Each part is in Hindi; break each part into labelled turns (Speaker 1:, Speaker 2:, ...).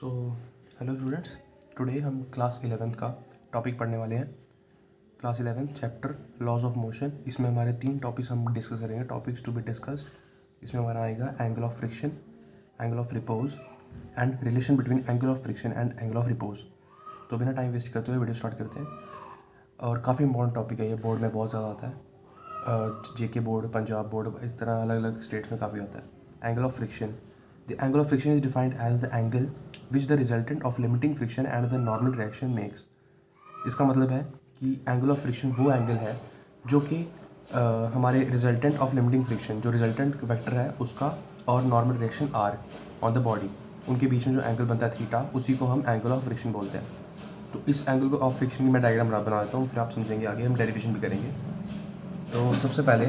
Speaker 1: सो हेलो स्टूडेंट्स, टुडे हम क्लास 11th का टॉपिक पढ़ने वाले हैं। Class 11th chapter laws of motion. इसमें हमारे 3 टॉपिक्स हम डिस्कस करेंगे, टॉपिक्स टू बी डिस्कस्ड। इसमें हमारा आएगा angle of friction, angle of repose and relation between angle of friction and angle of repose. तो बिना टाइम वेस्ट करते हुए वीडियो स्टार्ट करते हैं। और काफ़ी इंपॉर्टेंट टॉपिक है ये, बोर्ड में बहुत ज़्यादा आता है। जेके बोर्ड, पंजाब बोर्ड, इस तरह अलग अलग स्टेट्स में काफ़ी आता है। Angle of friction. The angle of friction is defined as the angle which the resultant of limiting friction and the normal reaction makes। इसका मतलब है कि एंगल ऑफ फ्रिक्शन वो एंगल है जो कि हमारे रिजल्टेंट ऑफ लिमिटिंग फ्रिक्शन, जो रिजल्टेंट वेक्टर है उसका, और normal reaction R on the body, उनके बीच में जो एंगल बनता है थीटा, उसी को हम एंगल ऑफ फ्रिक्शन बोलते हैं। तो इस एंगल ऑफ फ्रिक्शन की मैं डायग्राम बना देता हूँ, फिर आप समझेंगे, आगे हम डेरिवेशन भी करेंगे। तो सबसे पहले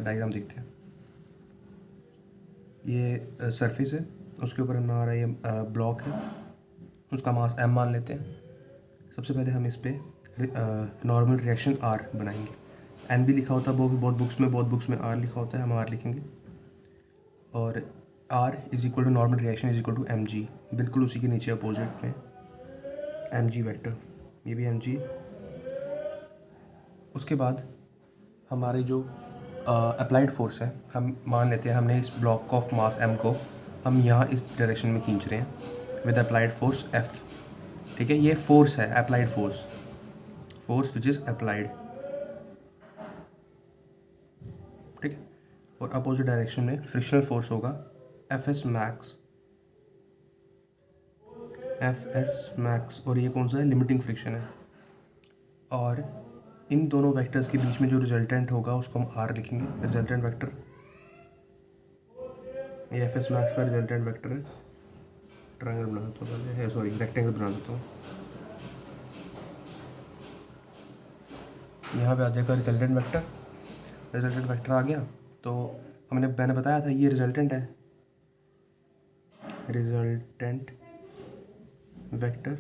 Speaker 1: डायग्राम देखते हैं। ये सरफेस है, उसके ऊपर हमारा ये ब्लॉक है, उसका मास m मान लेते हैं। सबसे पहले हम इस पर नॉर्मल रिएक्शन r बनाएंगे। n भी लिखा होता है बहुत बुक्स में r लिखा होता है, हम r लिखेंगे। और r is equal to normal reaction is equal to mg, बिल्कुल उसी के नीचे अपोजिट में mg वेक्टर, ये भी mg। उसके बाद हमारे जो अप्लाइड फोर्स है, हम मान लेते हैं हमने इस ब्लॉक ऑफ मास m को हम यहाँ इस डायरेक्शन में खींच रहे हैं विद अप्लाइड फोर्स F। ठीक है, ये फोर्स है, applied force which is applied. ठीक है, और अपोजिट डायरेक्शन में फ्रिक्शनल फोर्स होगा Fs मैक्स, और ये कौन सा है, लिमिटिंग फ्रिक्शन है। और इन दोनों वेक्टर्स के बीच में जो रिजल्टेंट होगा उसको हम r लिखेंगे, रिजल्टेंट वेक्टर। ये Fs मैक्स का रिजल्टेंट वेक्टर है। ट्रायंगल बना देता हूँ पहले, सॉरी रेक्टेंगल बना देता हूँ। यहाँ पे आ जाएगा रिजल्टेंट वेक्टर आ गया। तो मैंने बताया था ये रिजल्टेंट है, रिजल्टेंट वेक्टर,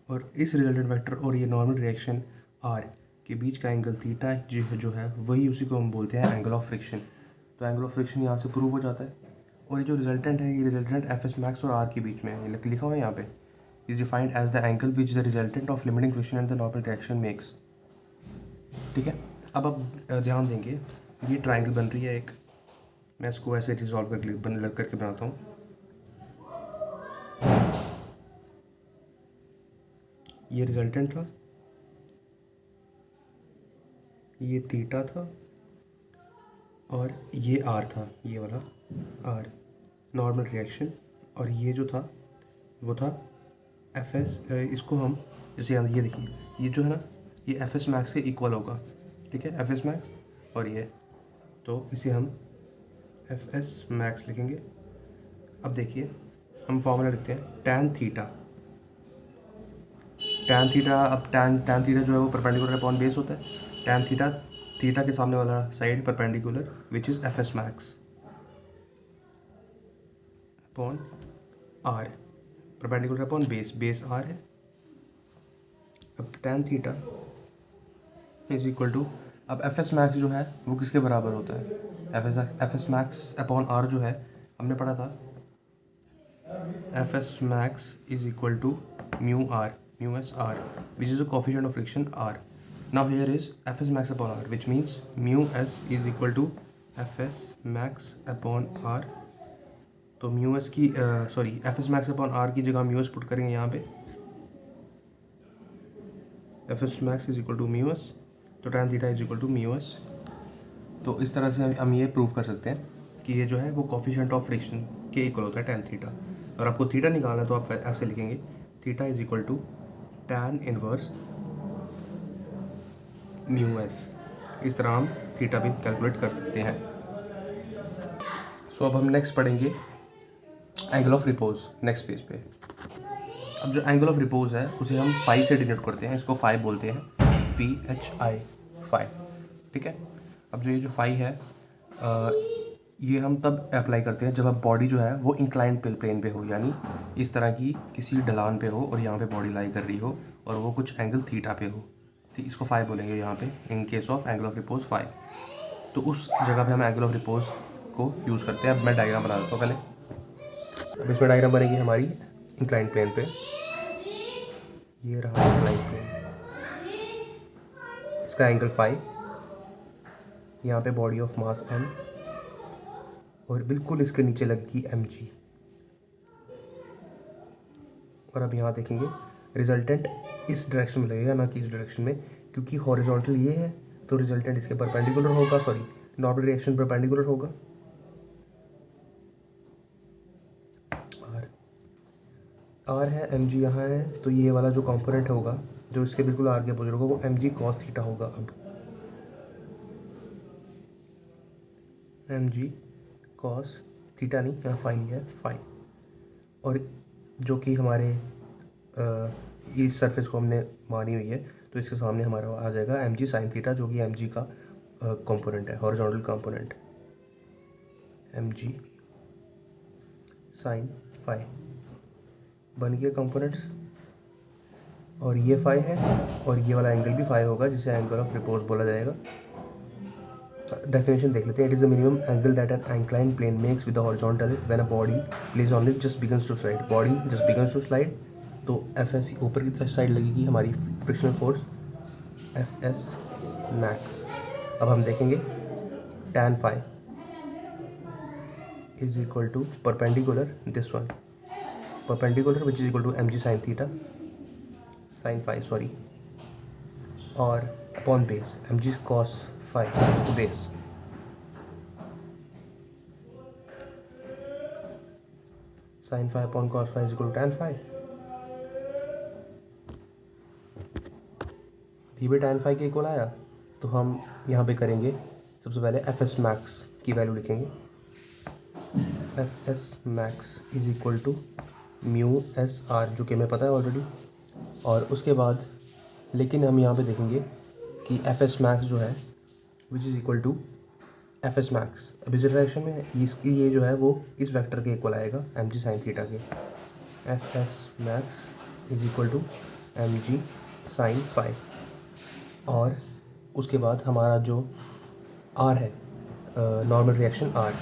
Speaker 1: और इस रिजल्टेंट वेक्टर और ये नॉर्मल रिएक्शन r के बीच का एंगल थीटा जो है वही, उसी को हम बोलते हैं एंगल ऑफ फ्रिक्शन। तो एंगल ऑफ फ्रिक्शन यहाँ से प्रूव हो जाता है। और ये जो रिजल्टेंट है, ये रिजल्टेंट Fs मैक्स और r के बीच में है, ये लिखा हुआ है यहाँ पे, is defined as the angle which the resultant of limiting friction and the normal reaction makes. ठीक है, अब आप ध्यान देंगे, ये ट्राइंगल बन रही है एक, मैं इसको ऐसे रिजॉल्व करके बनाता हूँ। ये रिजल्टेंट था, ये थीटा था, और ये r था, ये वाला r नॉर्मल रिएक्शन। और ये जो था वो था Fs, इसको हम जैसे ये देखिए, ये जो है ना, ये Fs मैक्स के इक्वल होगा। ठीक है, Fs मैक्स और ये, तो इसे हम Fs मैक्स लिखेंगे। अब देखिए, हम फॉर्मूला लिखते हैं tan थीटा। अब tan थीटा जो है वो परपेंडिकुलर अपॉन बेस होता है। tan थीटा के सामने वाला side perpendicular which is Fs max upon r, perpendicular upon base r है। अब tan theta is equal to, अब Fs मैक्स जो है वो किसके बराबर होता है, Fs मैक्स अपॉन r जो है हमने पढ़ा था, Fs max is equal to mu S r which is the coefficient of friction r। Now here is Fs max upon r, which means mu s is equal to Fs max upon r। तो mu s की Fs max upon r की जगह mu s पुट करेंगे यहाँ पे, Fs max is equal to mu s, तो tan theta is equal to mu s। तो इस तरह से हम ये प्रूव कर सकते हैं कि ये जो है वो कोफिशिएंट ऑफ फ्रिक्शन के इक्वल होता है tan थीटा। और आपको थीटा निकालना है तो आप ऐसे लिखेंगे, theta is equal to tan inverse mu S. इस तरह हम थीटा भी कैलकुलेट कर सकते हैं। सो अब हम नेक्स्ट पढ़ेंगे angle of repose, next page पे। अब जो एंगल ऑफ रिपोज है उसे हम फाई से डिनोट करते हैं, इसको फाई बोलते हैं, PHI फाई। ठीक है, अब जो ये जो फाई है ये हम तब अप्लाई करते हैं जब अब बॉडी जो है वो इंक्लाइंड प्लेन पे हो, यानी इस तरह की किसी ढलान पे हो और यहाँ पे बॉडी लाई कर रही हो और वो कुछ एंगल थीटा पे हो, तो इसको फाई बोलेंगे यहाँ पे, in case of angle of repose phi. तो उस जगह पे हम एंगल ऑफ रिपोज को यूज़ करते हैं। अब मैं डायग्राम बना देता हूँ पहले। अब इसमें डायग्राम बनेगी हमारी इंक्लाइन प्लेन पे। ये रहा इंक्लाइन प्लेन, इसका एंगल फाई, यहाँ पे बॉडी ऑफ मास m, और बिल्कुल इसके नीचे लगेगी mg। और अब यहाँ देखेंगे रिजल्टेंट इस डायरेक्शन में लगेगा, ना कि इस डायरेक्शन में, क्योंकि हॉरिजॉन्टल ये है तो रिजल्टेंट इसके परपेंडिकुलर होगा, सॉरी नॉर्मल रिएक्शन परपेंडिकुलर होगा। आर है, एम जी यहाँ है, तो ये वाला जो कंपोनेंट होगा जो इसके बिल्कुल आगे अपोजिट होगा वो एम जी कॉस थीटा होगा। अब एम जी कॉस थीटा नहीं, यहाँ फाई है, फाई, और जो कि हमारे इस सरफेस को हमने मानी हुई है तो इसके सामने हमारा आ जाएगा एम जी साइन थीटा, जो कि एम जी का कंपोनेंट है, हॉरिजॉन्टल कंपोनेंट, एम जी साइन फाई बन गया कंपोनेंट्स। और ये फाई है और ये वाला एंगल भी फाई होगा, जिसे एंगल ऑफ रिपोज बोला जाएगा। डेफिनेशन देख लेते हैं। It is the minimum angle that an inclined plane makes with the horizontal when a body place on it just begins to slide. Body just begins to slide तो एफ एस ऊपर की साइड लगेगी हमारी frictional force F S max. अब हम देखेंगे tan phi is equal to perpendicular this one, perpendicular which is equal to M ji sine theta, sine phi sorry, और upon base M ji cos phi base. Sine phi upon cos phi is equal to tan phi. भी tan फाई के इक्वल आया तो हम यहाँ पे करेंगे सबसे पहले एफ एस मैक्स की वैल्यू लिखेंगे। F S max is equal to mu S R, जो कि हमें पता है ऑलरेडी। और उसके बाद लेकिन हम यहाँ पे देखेंगे कि एफ एस मैक्स जो है which is equal to F S max, अब इस डायरेक्शन में इसकी ये जो है वो इस वेक्टर के इक्वल आएगा एम जी साइन थीटा के। F S max is equal to M ji sine phi. और उसके बाद हमारा जो आर है, normal reaction R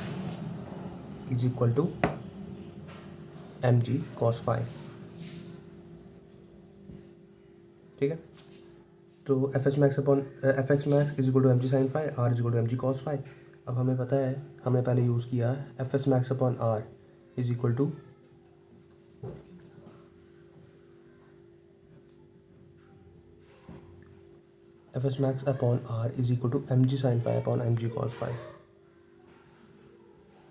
Speaker 1: is equal to M ji cos phi. ठीक है, तो F S max upon F X max is equal to M ji sine phi, R is equal to M ji cos phi. अब हमें पता है, हमने पहले यूज़ किया F S max upon R is equal to F S max upon R is equal to M ji sine phi upon M ji cos phi,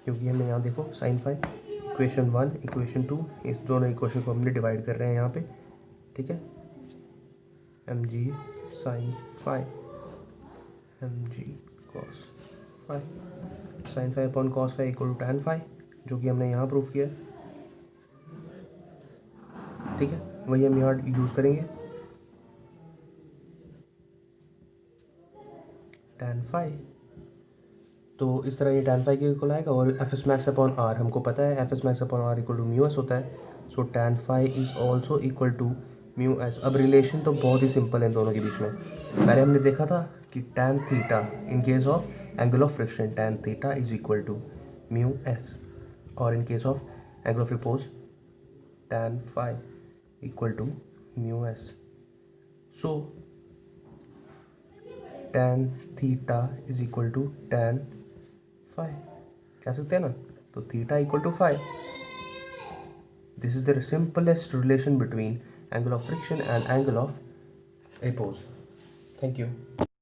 Speaker 1: क्योंकि हमने यहाँ देखो साइन फाई इक्वेशन 1 इक्वेशन 2 इस दोनों इक्वेशन को हमने डिवाइड कर रहे हैं यहाँ पे। ठीक है, m ji sine phi m ji cos phi, sine phi upon cos phi equal to tan phi, जो कि हमने यहाँ प्रूफ किया। ठीक है, वही हम यहाँ यूज़ करेंगे tan फाई। तो इस तरह ये tan फाई के इक्वल आएगा। और f S max upon r हमको पता है f S max upon r equal to mu s होता है, so tan phi is also equal to mu s. अब रिलेशन तो बहुत ही सिंपल है इन दोनों के बीच में। पहले हमने देखा था कि tan theta in case of angle of friction tan theta is equal to mu S, और in case of angle of repose tan phi equal to mu S. So tan theta is equal to tan phi कह सकते हैं ना, तो theta equal to phi. This is the simplest relation between angle of friction and angle of repose. Thank you.